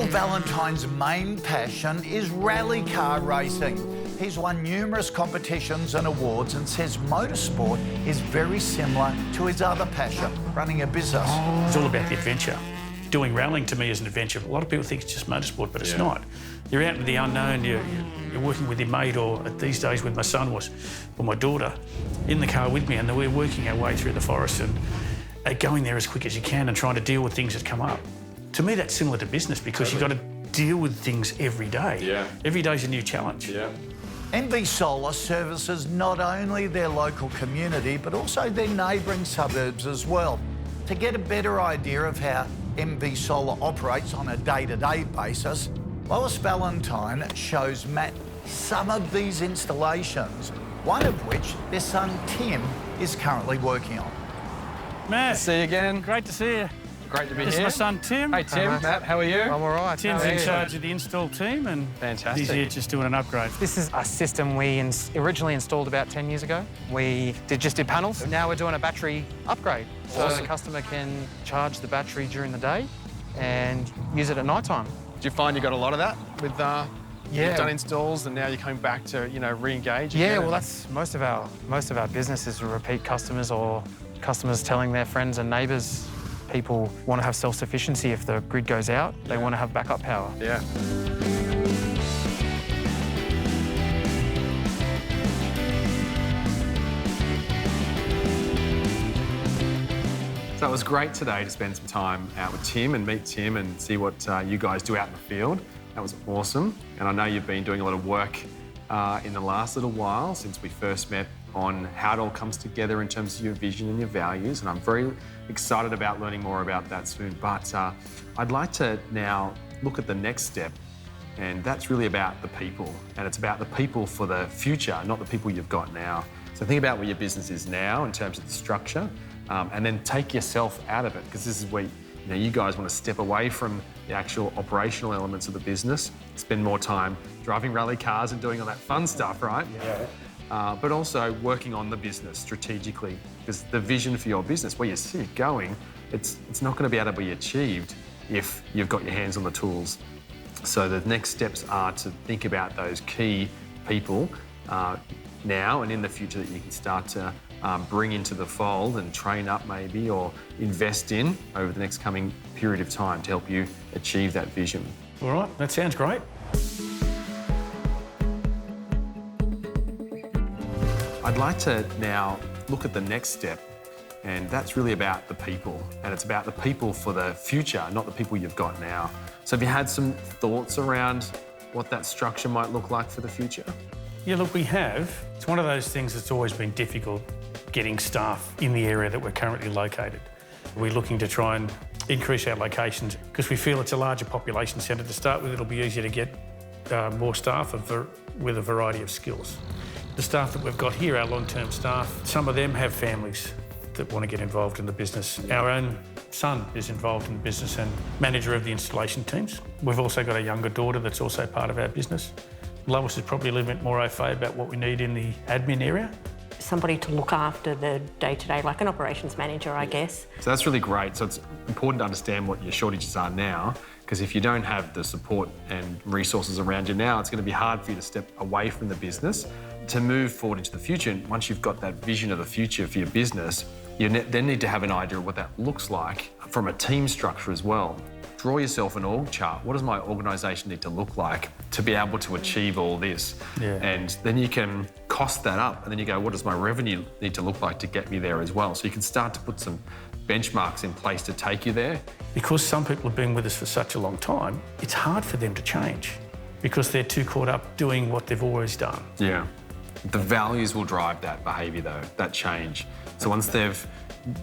Michael Valentine's main passion is rally car racing. He's won numerous competitions and awards and says motorsport is very similar to his other passion, running a business. It's all about the adventure. Doing rallying to me is an adventure. A lot of people think it's just motorsport, but it's not. You're out in the unknown, you're working with your mate, or these days with my son or my daughter, in the car with me, and we're working our way through the forest and going there as quick as you can and trying to deal with things that come up. To me, that's similar to business because you've got to deal with things every day. Yeah. Every day's a new challenge. Yeah. MV Solar services not only their local community, but also their neighbouring suburbs as well. To get a better idea of how MV Solar operates on a day-to-day basis, Lois Valentine shows Matt some of these installations, one of which their son Tim is currently working on. Matt, See you again. great to see you. Great to be This here. is my son Tim. Hey Tim, Matt, how are you? I'm all right. Tim's How are in you? charge of the install team, and Fantastic. he's here just doing an upgrade. This is a system we originally installed about 10 years ago. We just did panels. Now we're doing a battery upgrade. So the customer can charge the battery during the day and use it at night time. Do you find you got a lot of that with you've done installs and now you're coming back to re-engage? Yeah, again? well, that's most of our business is repeat customers or customers telling their friends and neighbours. People want to have self-sufficiency. If the grid goes out, they want to have backup power. Yeah. So it was great today to spend some time out with Tim and meet Tim and see what you guys do out in the field. That was awesome. And I know you've been doing a lot of work in the last little while since we first met on how it all comes together in terms of your vision and your values. And I'm very excited about learning more about that soon. But I'd like to now look at the next step. And that's really about the people. And it's about the people for the future, not the people you've got now. So think about what your business is now in terms of the structure. And then take yourself out of it, because this is where you guys want to step away from the actual operational elements of the business, spend more time driving rally cars and doing all that fun stuff, right? Yeah. But also working on the business strategically, because the vision for your business, where you see it going, it's not going to be able to be achieved if you've got your hands on the tools. So the next steps are to think about those key people now and in the future that you can start to bring into the fold and train up maybe, or invest in over the next coming period of time to help you achieve that vision. All right, that sounds great. I'd like to now look at the next step, and that's really about the people. And it's about the people for the future, not the people you've got now. So have you had some thoughts around what that structure might look like for the future? Yeah, look, we have. It's one of those things that's always been difficult getting staff in the area that we're currently located. We're looking to try and increase our locations because we feel it's a larger population centre to start with. It'll be easier to get more staff with a variety of skills. The staff that we've got here, our long-term staff, some of them have families that want to get involved in the business. Our own son is involved in the business and manager of the installation teams. We've also got a younger daughter that's also part of our business. Lois is probably a little bit more au fait about what we need in the admin area. Somebody to look after the day-to-day, like an operations manager, I guess. So that's really great. So it's important to understand what your shortages are now, because if you don't have the support and resources around you now, it's going to be hard for you to step away from the business to move forward into the future. And once you've got that vision of the future for your business, you then need to have an idea of what that looks like from a team structure as well. Draw yourself an org chart. What does my organisation need to look like to be able to achieve all this? Yeah. And then you can cost that up, and then you go, what does my revenue need to look like to get me there as well? So you can start to put some benchmarks in place to take you there. Because some people have been with us for such a long time, it's hard for them to change because they're too caught up doing what they've always done. Yeah. The values will drive that behaviour though, that change. So once they've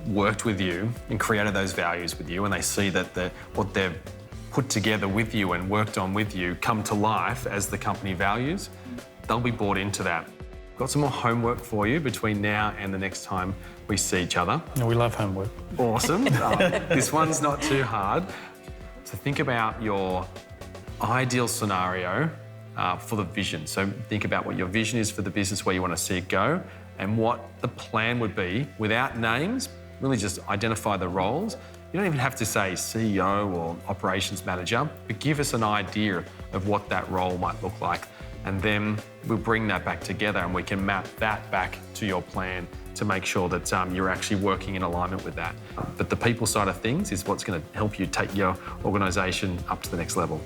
worked with you and created those values with you, and they see that what they've put together with you and worked on with you come to life as the company values, they'll be bought into that. Got some more homework for you between now and the next time we see each other. And we love homework. Awesome. This one's not too hard. So think about your ideal scenario for the vision. So think about what your vision is for the business, where you want to see it go, and what the plan would be without names. Really just identify the roles You don't even have to say CEO or operations manager, but give us an idea of what that role might look like. And then we'll bring that back together and we can map that back to your plan to make sure that you're actually working in alignment with that. But the people side of things is what's going to help you take your organisation up to the next level.